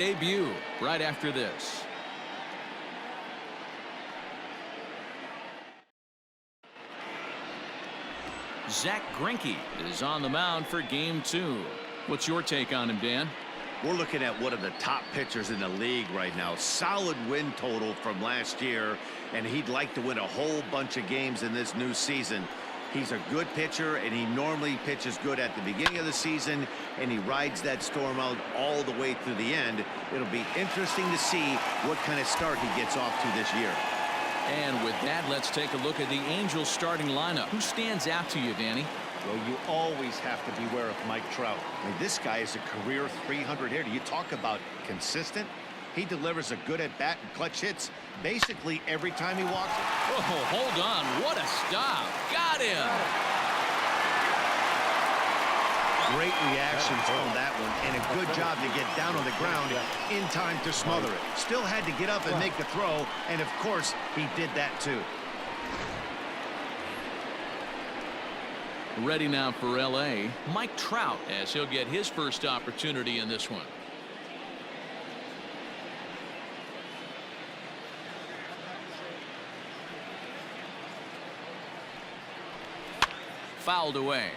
debut right after this. Zach Greinke is on the mound for game 2. What's your take on him, Dan? We're looking at one of the top pitchers in the league right now. Solid win total from last year, and he'd like to win a whole bunch of games in this new season. He's a good pitcher, and he normally pitches good at the beginning of the season, and he rides that storm out all the way through the end. It'll be interesting to see what kind of start he gets off to this year. And with that, let's take a look at the Angels starting lineup. Who stands out to you, Danny? Well, you always have to beware of Mike Trout. I mean, this guy is a career 300 hitter. You talk about consistent. He delivers a good at bat and clutch hits basically every time he walks it. Oh, hold on. What a stop. Got him. Great reactions from that one, and a good job to get down on the ground in time to smother it. Still had to get up and make the throw, and of course, he did that too. Ready now for L.A., Mike Trout, as he'll get his first opportunity in this one. Fouled away.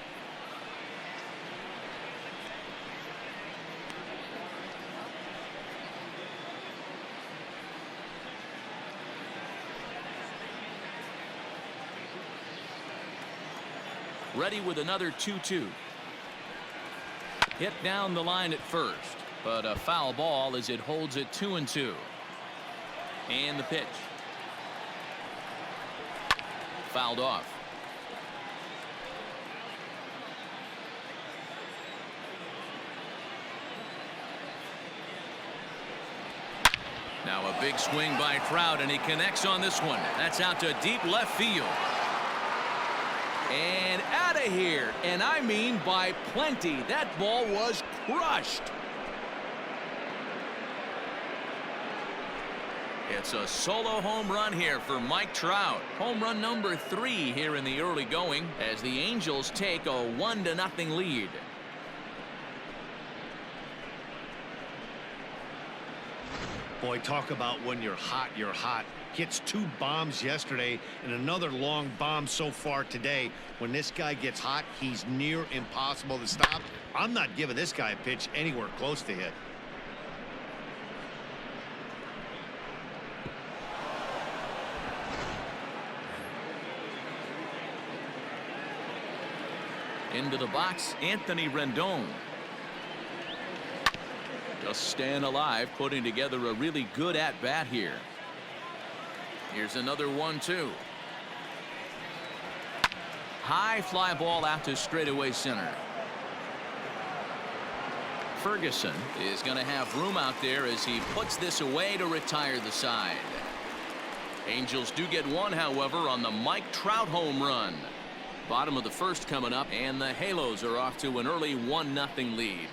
Ready with another 2-2. Hit down the line at first, but a foul ball as it holds it 2-2. And the pitch. Fouled off. Now a big swing by Trout, and he connects on this one. That's out to deep left field. And out of here, and I mean by plenty. That ball was crushed. It's a solo home run here for Mike Trout. Home run number 3 here in the early going as the Angels take a 1-0 lead. Boy, talk about when you're hot, you're hot. Hits 2 bombs yesterday and another long bomb so far today. When this guy gets hot, he's near impossible to stop. I'm not giving this guy a pitch anywhere close to hit. Into the box, Anthony Rendon. Just staying alive, putting together a really good at-bat here. Here's another 1-2. High fly ball out to straightaway center. Ferguson is going to have room out there as he puts this away to retire the side. Angels do get one, however, on the Mike Trout home run. Bottom of the first coming up, and the Halos are off to an early 1-0 lead.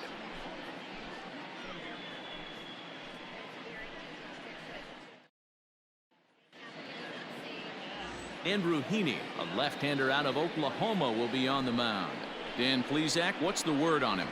Andrew Heaney, a left-hander out of Oklahoma, will be on the mound. Dan Plesac, what's the word on him?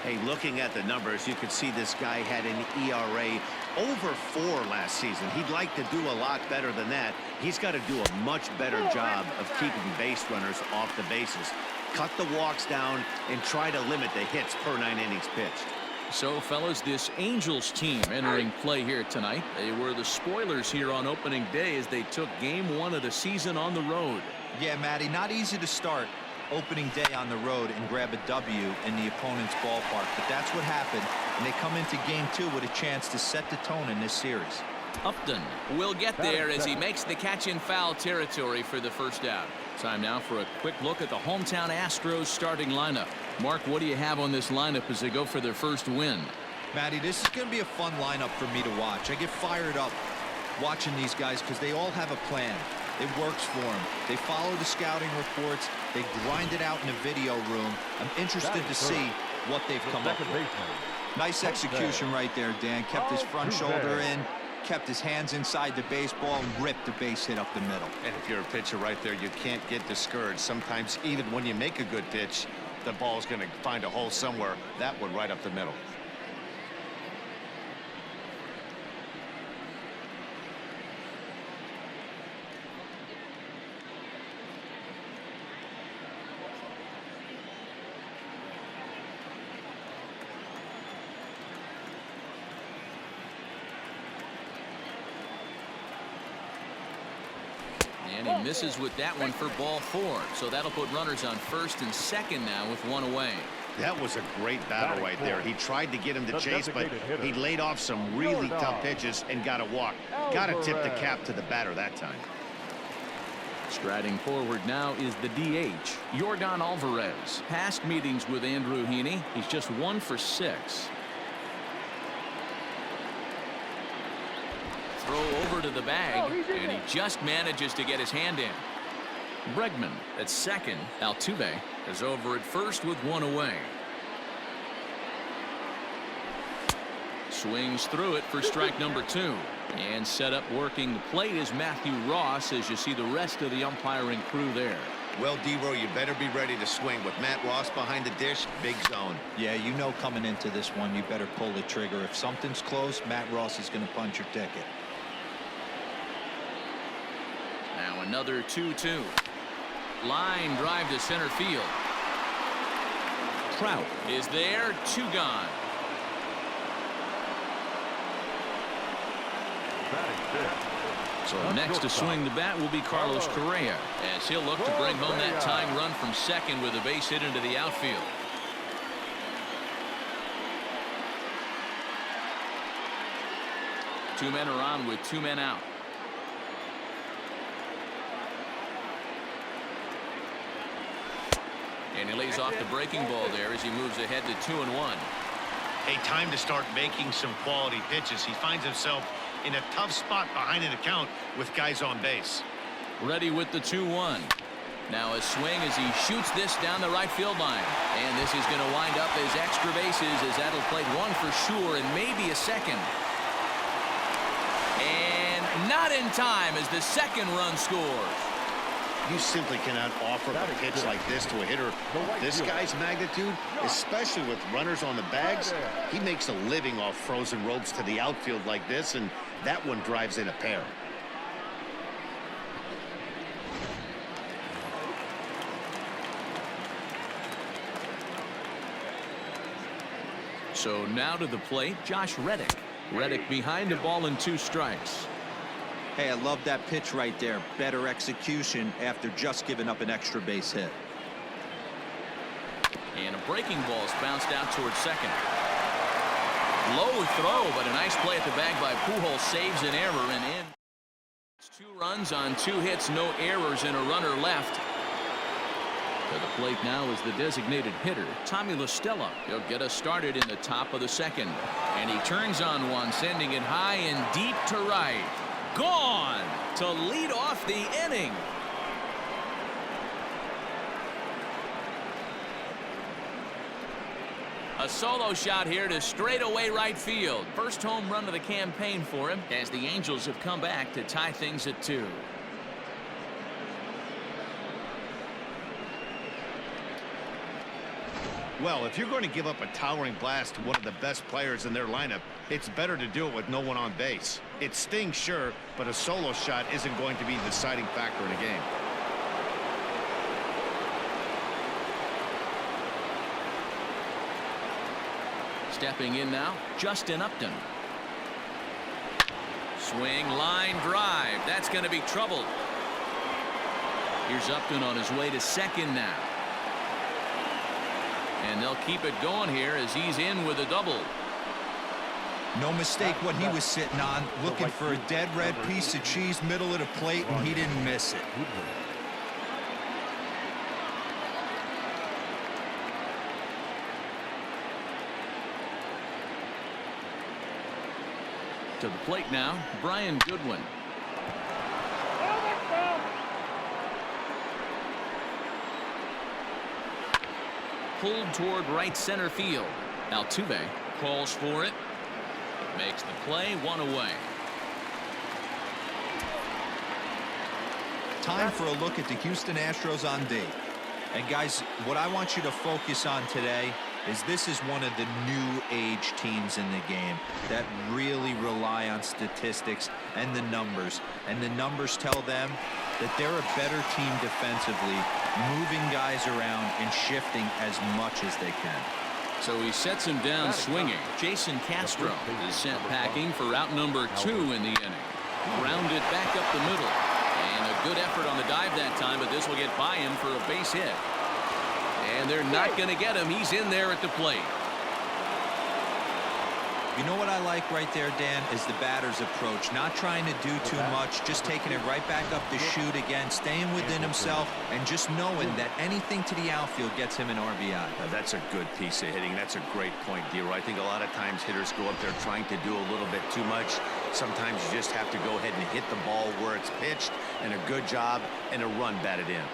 Hey, looking at the numbers, you can see this guy had an ERA over 4 last season. He'd like to do a lot better than that. He's got to do a much better job of keeping base runners off the bases. Cut the walks down and try to limit the hits per 9 innings pitched. So, fellas, this Angels team entering play here tonight. They were the spoilers here on opening day as they took game 1 of the season on the road. Yeah, Matty, not easy to start opening day on the road and grab a W in the opponent's ballpark, but that's what happened, and they come into game 2 with a chance to set the tone in this series. Upton will get there as he makes the catch in foul territory for the first out. Time now for a quick look at the hometown Astros starting lineup. Mark, what do you have on this lineup as they go for their first win? Matty, this is going to be a fun lineup for me to watch. I get fired up watching these guys because they all have a plan. It works for them. They follow the scouting reports. They grind it out in the video room. I'm interested to see what they've come up with. Nice execution right there, Dan. Kept his front shoulder in, kept his hands inside the baseball, and ripped the base hit up the middle. And if you're a pitcher right there, you can't get discouraged. Sometimes even when you make a good pitch, the ball's going to find a hole somewhere. That one right up the middle. And he misses with that one for ball 4. So that'll put runners on first and second now with one away. That was a great battle right there. He tried to get him to chase, but he laid off some really tough pitches and got a walk. Got to tip the cap to the batter that time. Striding forward now is the DH, Yordan Alvarez. Past meetings with Andrew Heaney, he's just 1 for 6. Throw over to the bag, and he just manages to get his hand in. Bregman at second. Altuve is over at first with one away. Swings through it for strike number 2. And set up working the plate is Matthew Ross as you see the rest of the umpiring crew there. Well, D-Row, you better be ready to swing. With Matt Ross behind the dish, big zone. Yeah, you know coming into this one, you better pull the trigger. If something's close, Matt Ross is going to punch your ticket. Now another 2-2. Line drive to center field. Trout is there, 2 gone. So next to swing the bat will be Carlos Correa as he'll look to bring home that tying run from second with a base hit into the outfield. Two men are on with 2 men out. And he lays off the breaking ball there as he moves ahead to 2-1. A time to start making some quality pitches. He finds himself in a tough spot behind an account with guys on base. Ready with the 2-1. Now a swing as he shoots this down the right field line. And this is going to wind up as extra bases as that'll play 1 for sure and maybe a second. And not in time as the second run scores. You simply cannot offer a pitch like this to a hitter this guy's magnitude, especially with runners on the bags. He makes a living off frozen ropes to the outfield like this, and that one drives in a pair. So now to the plate, Josh Reddick. Reddick behind a ball and 2 strikes. Hey, I love that pitch right there. Better execution after just giving up an extra base hit. And a breaking ball is bounced out towards second. Low throw, but a nice play at the bag by Pujols, saves an error and in. It's 2 runs on 2 hits, no errors, and a runner left. To the plate now is the designated hitter, Tommy La Stella. He'll get us started in the top of the second. And he turns on one, sending it high and deep to right. Gone to lead off the inning. A solo shot here to straightaway right field. First home run of the campaign for him as the Angels have come back to tie things at 2. Well, if you're going to give up a towering blast to one of the best players in their lineup, it's better to do it with no one on base. It stings, sure, but a solo shot isn't going to be the deciding factor in a game. Stepping in now, Justin Upton. Swing, line drive. That's going to be trouble. Here's Upton on his way to second now. And they'll keep it going here as he's in with a double. No mistake what he was sitting on, looking for a dead red piece of cheese middle of the plate, and he didn't miss it. To the plate now, Brian Goodwin. Pulled toward right center field. Altuve calls for it. Makes the play, 1 away. Time for a look at the Houston Astros on D. And guys, what I want you to focus on today is this is one of the new age teams in the game that really rely on statistics and the numbers. And the numbers tell them that they're a better team defensively, moving guys around and shifting as much as they can. So he sets him down swinging. Jason Castro is sent packing for out number 2 in the inning. Grounded back up the middle. And a good effort on the dive that time, but this will get by him for a base hit. And they're not going to get him. He's in there at the plate. You know what I like right there, Dan, is the batter's approach. Not trying to do too much, just taking it right back up the chute again, staying within himself, and just knowing that anything to the outfield gets him an RBI. Now, that's a good piece of hitting. That's a great point, Dero. I think a lot of times hitters go up there trying to do a little bit too much. Sometimes you just have to go ahead and hit the ball where it's pitched, and a good job and a run batted in.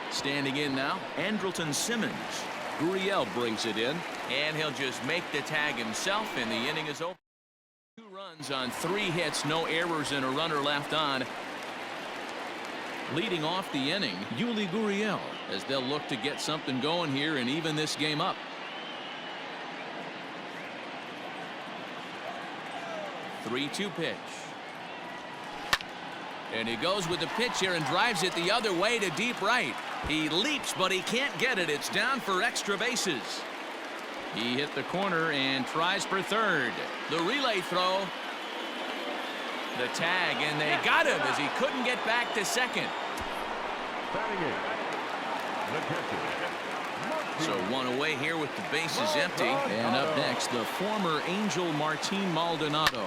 Standing in now, Andrelton Simmons. Gurriel brings it in, and he'll just make the tag himself, and the inning is over. 2 runs on 3 hits, no errors, and a runner left on. Leading off the inning, Yuli Gurriel, as they'll look to get something going here and even this game up. The 3-2 pitch. And he goes with the pitch here and drives it the other way to deep right. He leaps, but he can't get it. It's down for extra bases. He hit the corner and tries for third. The relay throw. The tag, and they got him as he couldn't get back to second. So 1 away here with the bases empty. And up next, the former Angel Martin Maldonado.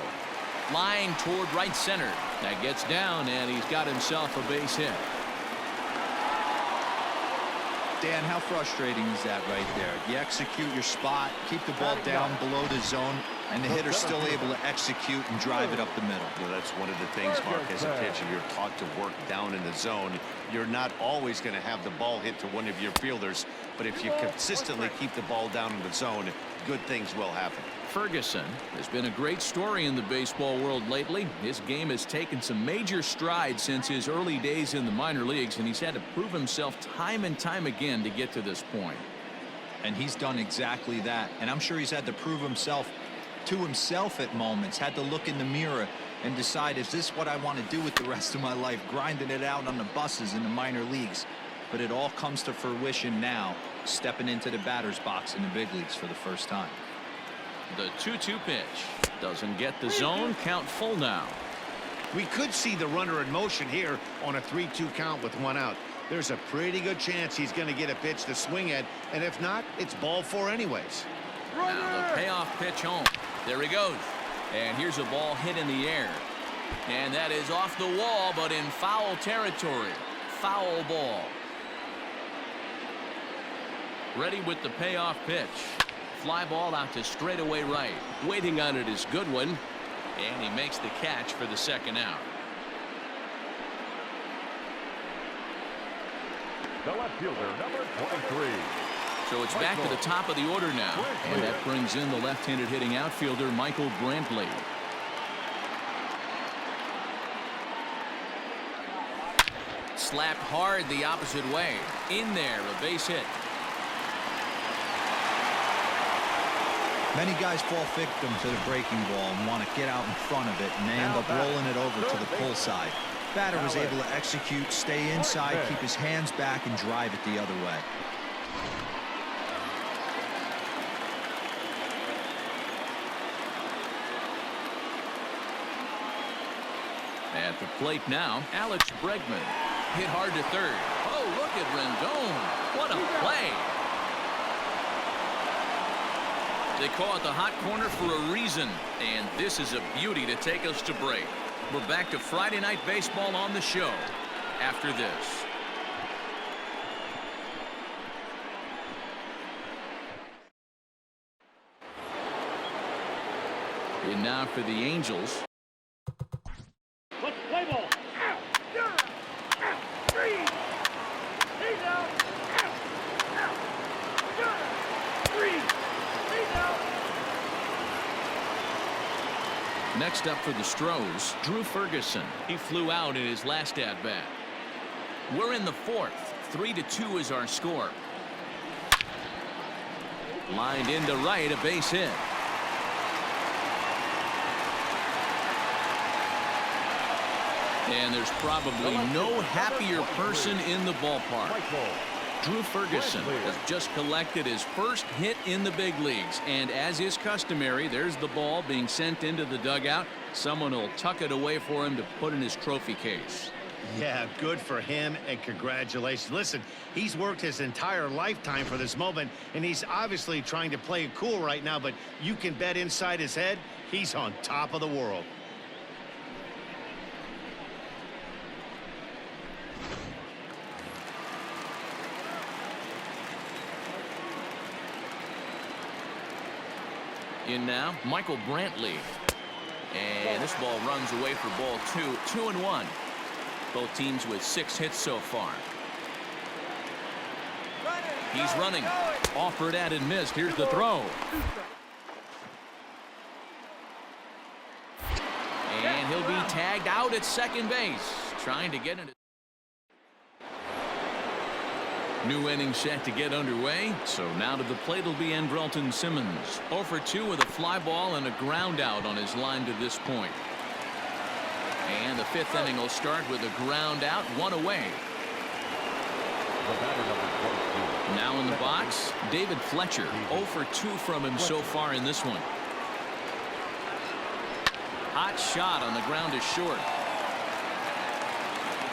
Line toward right center. That gets down, and he's got himself a base hit. Dan, how frustrating is that right there? You execute your spot, keep the ball down below the zone, and the hitter's still able to execute and drive it up the middle. Well, that's one of the things, Mark, as a pitcher, you're taught to work down in the zone. You're not always going to have the ball hit to one of your fielders, but if you consistently keep the ball down in the zone, good things will happen. Ferguson has been a great story in the baseball world lately. His game has taken some major strides since his early days in the minor leagues, and he's had to prove himself time and time again to get to this point. And he's done exactly that. And I'm sure he's had to prove himself to himself at moments, had to look in the mirror and decide, is this what I want to do with the rest of my life, grinding it out on the buses in the minor leagues? But it all comes to fruition now, stepping into the batter's box in the big leagues for the first time. The 2-2 pitch doesn't get the zone. Count full now. We could see the runner in motion here on a 3-2 count with 1 out. There's a pretty good chance he's going to get a pitch to swing at, and if not, it's ball 4 anyways. Now the payoff pitch home. There he goes. And here's a ball hit in the air. And that is off the wall, but in foul territory. Foul ball. Ready with the payoff pitch. Fly ball out to straightaway right. Waiting on it is Goodwin. And he makes the catch for the second out. The left fielder, number 23. So it's back to the top of the order now. And that brings in the left-handed hitting outfielder, Michael Brantley. Slapped hard the opposite way. In there, a base hit. Many guys fall victim to the breaking ball and want to get out in front of it, and they end up rolling it over to the pull side. Batter was able to execute, stay inside, keep his hands back, and drive it the other way. At the plate now, Alex Bregman. Hit hard to third. Oh, look at Rendon. What a play. They call it the hot corner for a reason, and this is a beauty to take us to break. We're back to Friday Night Baseball on the show after this. And now for the Angels. Let's play ball. Next up for the Stros, Drew Ferguson. He flew out in his last at-bat. We're in the 4th. 3-2 is our score. Lined into right, a base hit. And there's probably no happier person in the ballpark. Drew Ferguson has just collected his first hit in the big leagues, and as is customary, there's the ball being sent into the dugout. Someone will tuck it away for him to put in his trophy case. Yeah, good for him, and congratulations. Listen, he's worked his entire lifetime for this moment, and he's obviously trying to play it cool right now, but you can bet inside his head, he's on top of the world. In now, Michael Brantley. And this ball runs away for ball 2. 2-1. Both teams with 6 hits so far. He's running. Offered at and missed. Here's the throw. And he'll be tagged out at second base. Trying to get into. New inning set to get underway. So now to the plate will be Andrelton Simmons. 0 for 2 with a fly ball and a ground out on his line to this point. And the 5th inning will start with a ground out, 1 away. Now in the box, David Fletcher. 0 for 2 from him so far in this one. Hot shot on the ground is short.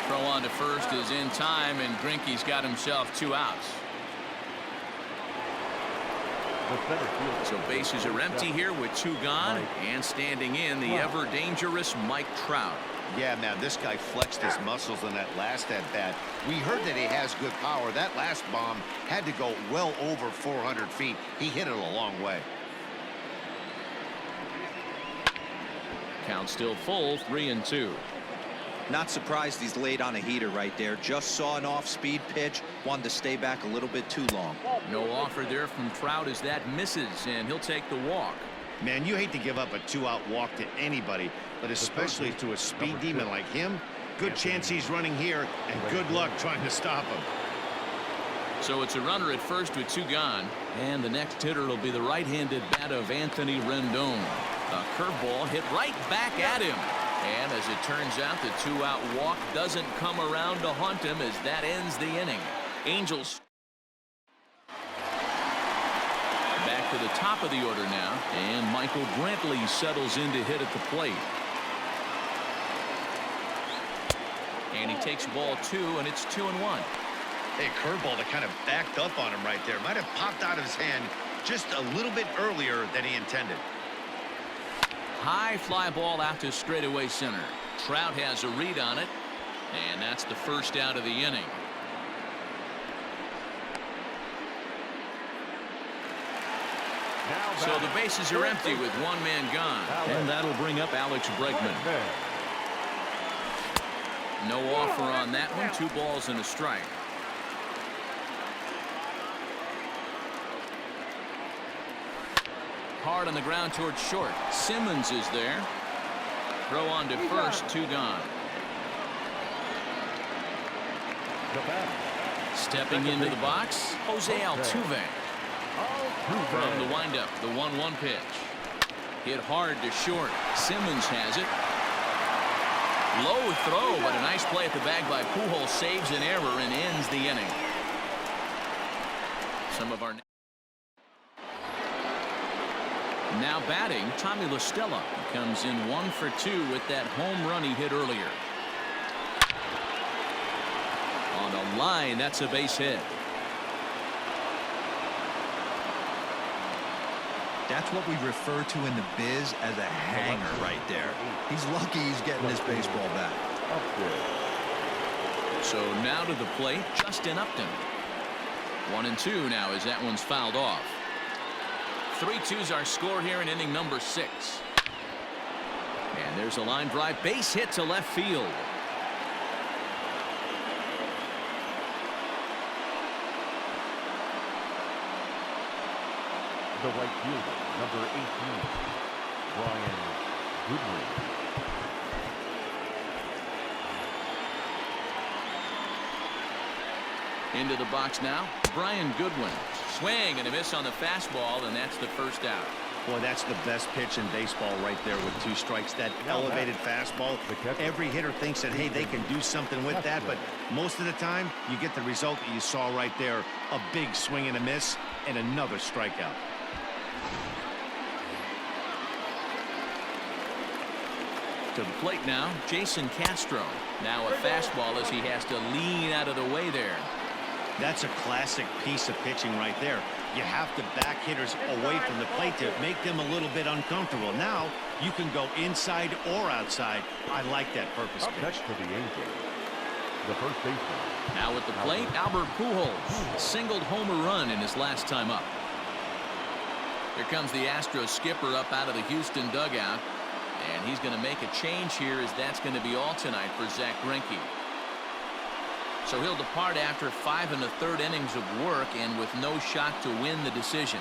Throw on to first is in time, and Greinke's got himself 2 outs. So bases are empty here with 2 gone, and standing in the ever dangerous Mike Trout. Yeah, man, this guy flexed his muscles in that last at bat. We heard that he has good power. That last bomb had to go well over 400 feet. He hit it a long way. Count still full, 3-2. Not surprised he's laid on a heater right there. Just saw an off-speed pitch. Wanted to stay back a little bit too long. No offer there from Trout as that misses, and he'll take the walk. Man, you hate to give up a 2-out walk to anybody, but especially to a speed demon like him. Good chance he's running here, and good luck trying to stop him. So it's a runner at first with 2 gone, and the next hitter will be the right-handed bat of Anthony Rendon. A curveball hit right back at him. And as it turns out, the 2-out walk doesn't come around to haunt him as that ends the inning. Angels back to the top of the order now, and Michael Brantley settles in to hit at the plate. And he takes ball 2, and it's 2-1. Hey, curveball that kind of backed up on him right there. Might have popped out of his hand just a little bit earlier than he intended. High fly ball out to straightaway center. Trout has a read on it, and that's the first out of the inning. So the bases are empty with 1 man gone, and that'll bring up Alex Bregman. No offer on that one. 2 balls and a strike. Hard on the ground towards short. Simmons is there. Throw on to first, 2 gone. Stepping into the box, Jose Altuve. From the windup, the 1-1 pitch. Hit hard to short. Simmons has it. Low throw, but a nice play at the bag by Pujols. Saves an error and ends the inning. Some of our now batting, Tommy La Stella comes in 1 for 2 with that home run he hit earlier. On a line, that's a base hit. That's what we refer to in the biz as a hanger right there. He's lucky he's getting this baseball back. So now to the plate, Justin Upton. 1-2 now as that one's fouled off. 3-2's our score here in inning number 6. And there's a line drive base hit to left field. The right fielder, number 18, Brian Goodwin. Into the box now, Brian Goodwin. Swing and a miss on the fastball, and that's the first out. Boy, that's the best pitch in baseball right there with 2 strikes. That elevated fastball. Every hitter thinks that, hey, they can do something with that, but most of the time, you get the result that you saw right there. A big swing and a miss, and another strikeout. To To the plate now, Jason Castro. Now a fastball as he has to lean out of the way there. That's a classic piece of pitching right there. You have to back hitters away from the plate to make them a little bit uncomfortable. Now you can go inside or outside. I like that purpose pitch. Next to the Angels, the first baseman. Now at the plate, Albert Pujols singled home a run in his last time up. Here comes the Astros skipper up out of the Houston dugout, and he's going to make a change here, as that's going to be all tonight for Zach Greinke. So he'll depart after 5 1/3 innings of work and with no shot to win the decision.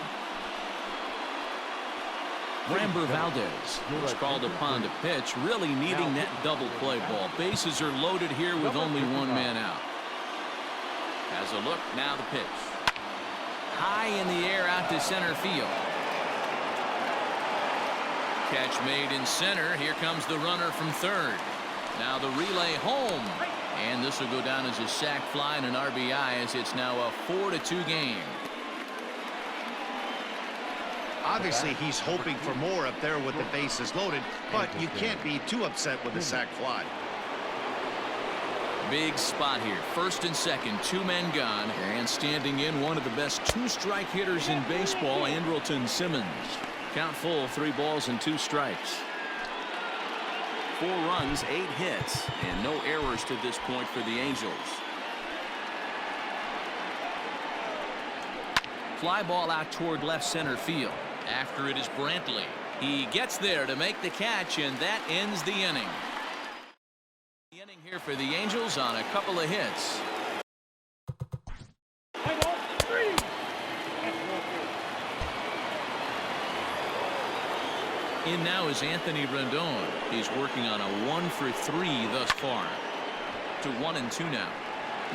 Framber Valdez was called upon to pitch, really needing that double play ball. Bases are loaded here with only one man out. Has a look, now the pitch. High in the air out to center field. Catch made in center. Here comes the runner from third. Now the relay home. And this will go down as a sac fly and an RBI, as it's now a 4-2 game. Obviously, he's hoping for more up there with the bases loaded, but you can't be too upset with a sac fly. Big spot here. First and second, 2 men gone, and standing in one of the best 2-strike hitters in baseball, Andrelton Simmons. Count full, 3 balls and 2 strikes. 4 runs, 8 hits, and no errors to this point for the Angels. Fly ball out toward left center field. After it is Brantley. He gets there to make the catch, and that ends the inning. The inning here for the Angels on a couple of hits. In now is Anthony Rendon. He's working on a 1-for-3 thus far. To 1-2 now.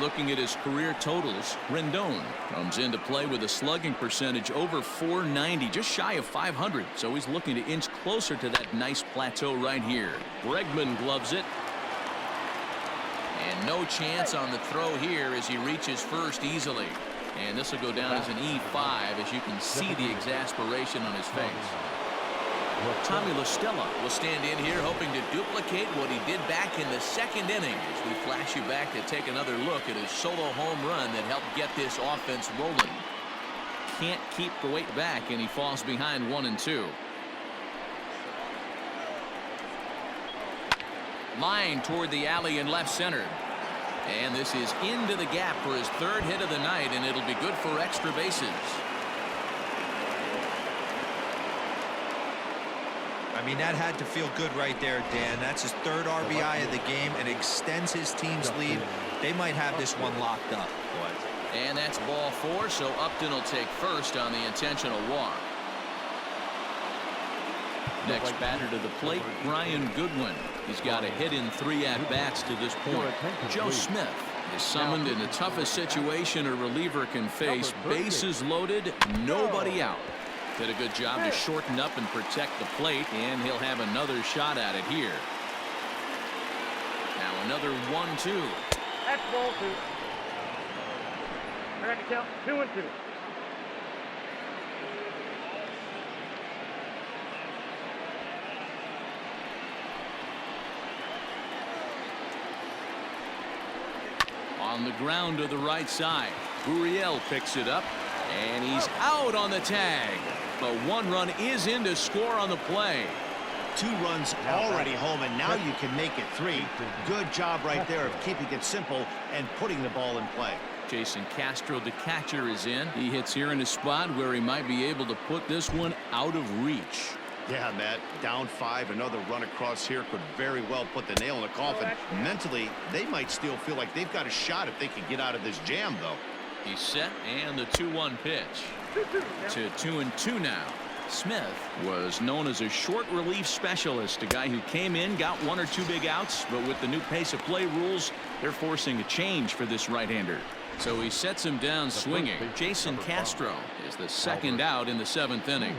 Looking at his career totals, Rendon comes into play with a slugging percentage over .490, just shy of .500. So he's looking to inch closer to that nice plateau right here. Bregman gloves it. And no chance on the throw here as he reaches first easily. And this will go down as an E5, as you can see the exasperation on his face. Tommy La Stella will stand in here hoping to duplicate what he did back in the second inning, as we flash you back to take another look at his solo home run that helped get this offense rolling. Can't keep the weight back, and he falls behind 1-2. Line toward the alley in left center. And this is into the gap for his 3rd hit of the night, and it'll be good for extra bases. I mean, that had to feel good right there, Dan. That's his 3rd RBI of the game and extends his team's lead. They might have this one locked up. And that's ball 4, so Upton will take first on the intentional walk. Next batter to the plate, Brian Goodwin. He's got a hit in 3 at-bats to this point. Joe Smith is summoned in the toughest situation a reliever can face. Bases loaded, nobody out. Did a good job to shorten up and protect the plate, and he'll have another shot at it here. Now another 1-2. That's ball 2. I got to count 2-2. On the ground to the right side. Gurriel picks it up, and he's out on the tag. But 1 run is in to score on the play. 2 runs already home, and now you can make it 3. Good job right there of keeping it simple and putting the ball in play. Jason Castro, the catcher, is in. He hits here in a spot where he might be able to put this one out of reach. Yeah, Matt, down 5, another run across here could very well put the nail in the coffin. Mentally, they might still feel like they've got a shot if they can get out of this jam, though. He's set, and the 2-1 pitch. To 2-2 now. Smith was known as a short relief specialist, a guy who came in, got 1 or 2 big outs, but with the new pace of play rules, they're forcing a change for this right-hander. So he sets him down swinging. Jason Castro is the 2nd out in the 7th inning.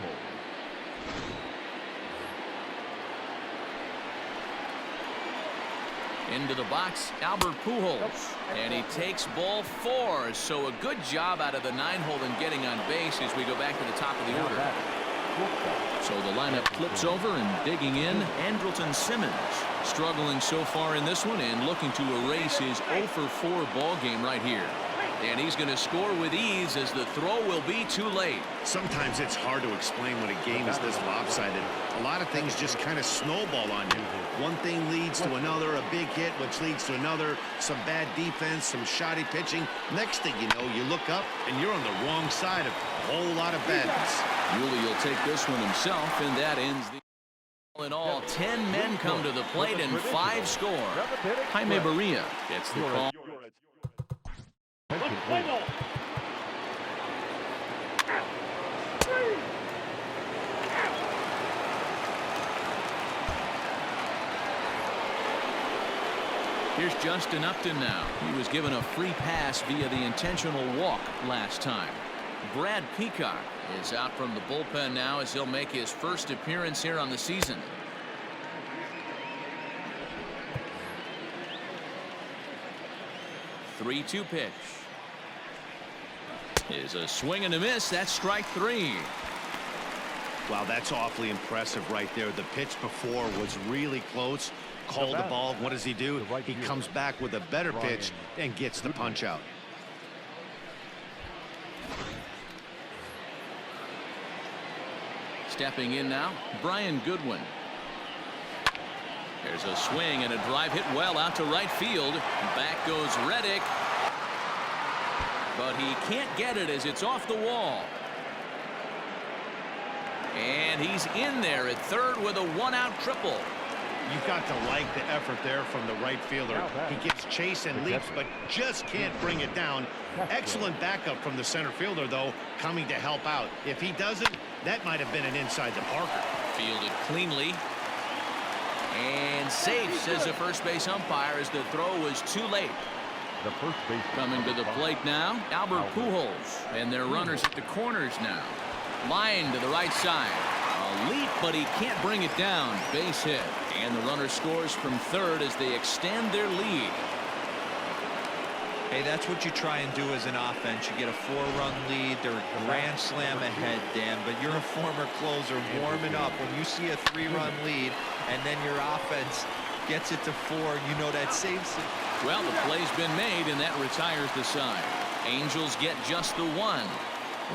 Into the box, Albert Pujols, and he takes ball 4. So a good job out of the 9-hole in getting on base as we go back to the top of the order. So the lineup flips over, and digging in, Andrelton Simmons. Struggling so far in this one and looking to erase his 0 for 4 ball game right here. And he's going to score with ease as the throw will be too late. Sometimes it's hard to explain when a game is this lopsided. A lot of things just kind of snowball on you. One thing leads to another, a big hit, which leads to another, some bad defense, some shoddy pitching. Next thing you know, you look up and you're on the wrong side of a whole lot of badness. Yuli will take this one himself, and that ends the... All in all, 10 men come to the plate and 5 score. Jaime Barria gets the call. Here's Justin Upton now. He was given a free pass via the intentional walk last time. Brad Peacock is out from the bullpen now as he'll make his first appearance here on the season. Three-two pitch. Is a swing and a miss. That's strike 3. Wow, that's awfully impressive right there. The pitch before was really close. Called the ball. What does he do? He comes back with a better pitch and gets the punch out. Stepping in now, Brian Goodwin. There's a swing and a drive hit well out to right field. Back goes Reddick. But he can't get it as it's off the wall. And he's in there at third with a 1-out triple. You've got to like the effort there from the right fielder. He gets chase and leaps, but just can't bring it down. Excellent backup from the center fielder, though, coming to help out. If he doesn't, that might have been an inside the Parker. Fielded cleanly. And safe, says the first base umpire, as the throw was too late. The first base coming to the plate now, Albert Pujols. And their runners at the corners now. Line to the right side. A leap, but he can't bring it down. Base hit. And the runner scores from third as they extend their lead. Hey, that's what you try and do as an offense. You get a 4-run lead. They're a grand slam ahead, Dan, but you're a former closer warming up. When you see a 3-run lead and then your offense gets it to 4, you know that saves it. Well, the play's been made, and that retires the side. Angels get just the 1.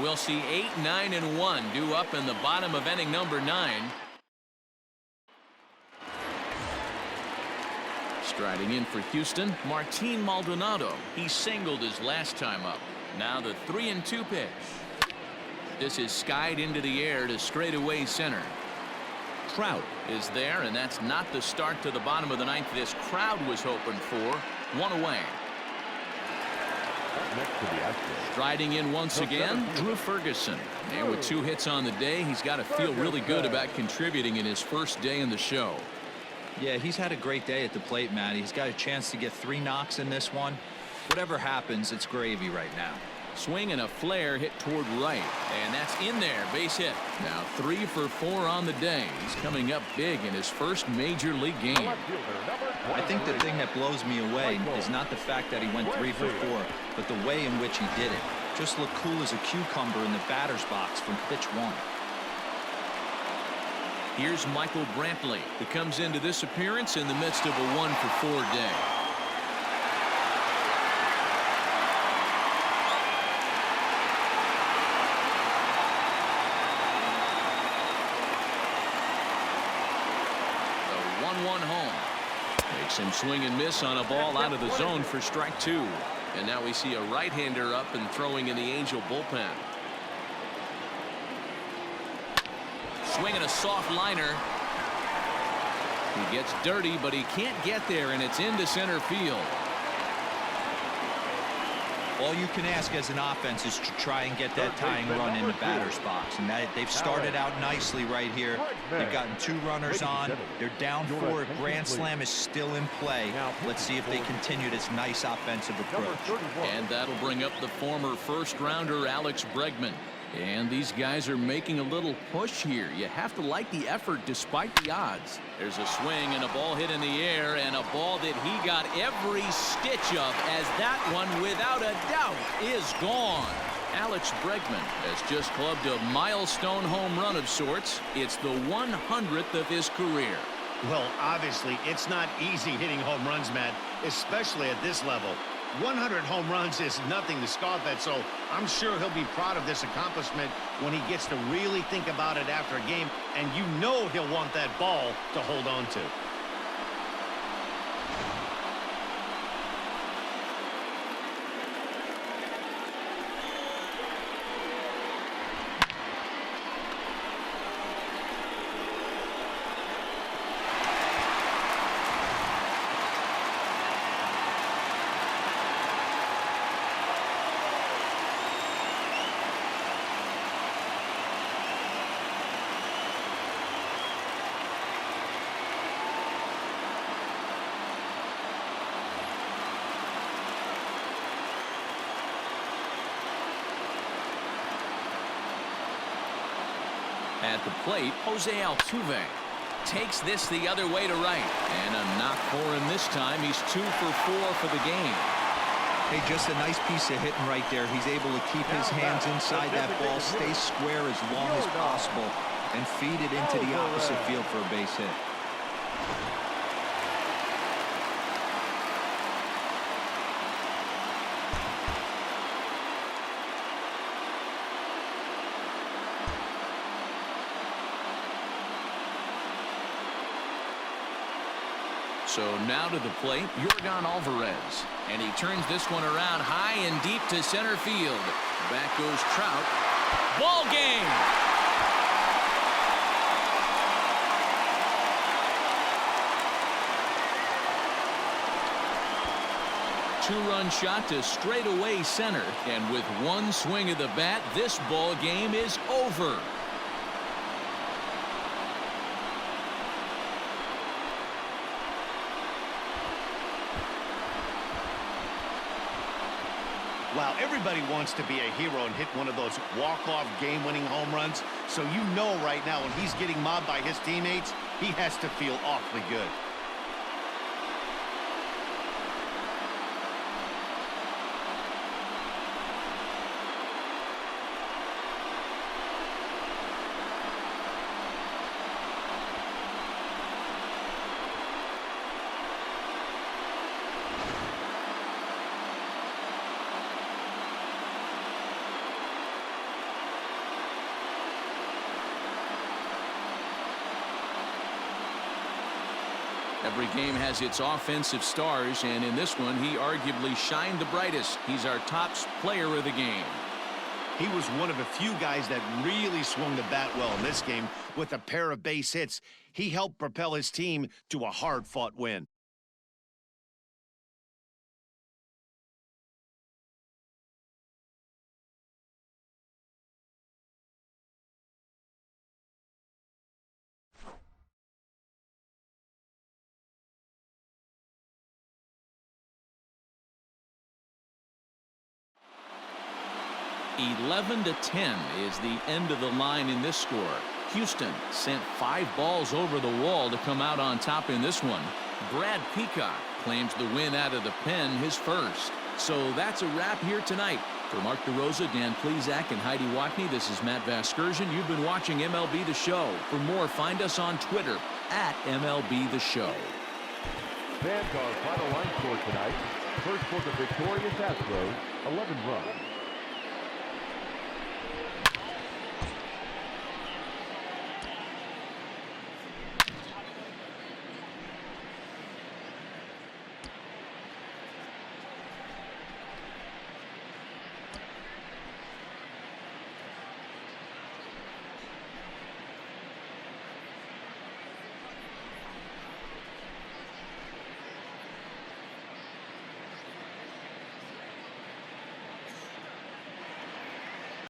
We'll see 8, 9, and 1 due up in the bottom of inning number 9. Striding in for Houston, Martin Maldonado. He singled his last time up. Now the 3-2 pitch. This is skied into the air to straightaway center. Trout is there, and that's not the start to the bottom of the 9th this crowd was hoping for. 1 away. next to the Astros. Striding in once again, Drew Ferguson. And with 2 hits on the day, he's got to feel really good about contributing in his first day in the show. Yeah, he's had a great day at the plate, Matt. He's got a chance to get 3 knocks in this one. Whatever happens, it's gravy right now. Swing and a flare hit toward right, and that's in there. Base hit. Now 3 for 4 on the day. He's coming up big in his first major league game. I think the thing that blows me away is not the fact that he went 3 for 4, but the way in which he did it. Just looked cool as a cucumber in the batter's box from pitch 1. Here's Michael Brantley, who comes into this appearance in the midst of a 1 for 4 day. The 1-1 home. Makes him swing and miss on a ball out of the zone for strike 2. And now we see a right-hander up and throwing in the Angel bullpen. Swinging a soft liner. He gets dirty, but he can't get there, and it's into center field. All you can ask as an offense is to try and get that tying run in the batter's box, and they've started out nicely right here. They've gotten 2 runners on. They're down 4. Grand slam is still in play. Let's see if they continue this nice offensive approach. And that'll bring up the former first-rounder Alex Bregman. And these guys are making a little push here. You have to like the effort despite the odds. There's a swing and a ball hit in the air, and a ball that he got every stitch of, as that one without a doubt is gone. Alex Bregman has just clubbed a milestone home run of sorts. It's the 100th of his career. Well, obviously, it's not easy hitting home runs, Matt, especially at this level. 100 home runs is nothing to scoff at, so I'm sure he'll be proud of this accomplishment when he gets to really think about it after a game, and you know he'll want that ball to hold on to. At the plate, Jose Altuve takes this the other way to right. And a knock for him this time. He's 2 for 4 for the game. Hey, just a nice piece of hitting right there. He's able to keep his hands inside that ball, stay square as long as possible, and feed it into the opposite field for a base hit. So now to the plate, Yordan Alvarez. And he turns this one around high and deep to center field. Back goes Trout. Ball game! Two-run shot to straightaway center. And with one swing of the bat, this ball game is over. Wow, everybody wants to be a hero and hit one of those walk-off game-winning home runs. So you know right now when he's getting mobbed by his teammates, he has to feel awfully good. Every game has its offensive stars, and in this one, he arguably shined the brightest. He's our top player of the game. He was one of a few guys that really swung the bat well in this game with a pair of base hits. He helped propel his team to a hard-fought win. (11-10) is the end of the line in this score. Houston sent 5 balls over the wall to come out on top in this one. Brad Peacock claims the win out of the pen, his first. So that's a wrap here tonight. For Mark DeRosa, Dan Plesac, and Heidi Watney, this is Matt Vasgersian. You've been watching MLB The Show. For more, find us on Twitter at MLB The Show. Fans, our final line score tonight. First for the victorious Astros, 11 runs.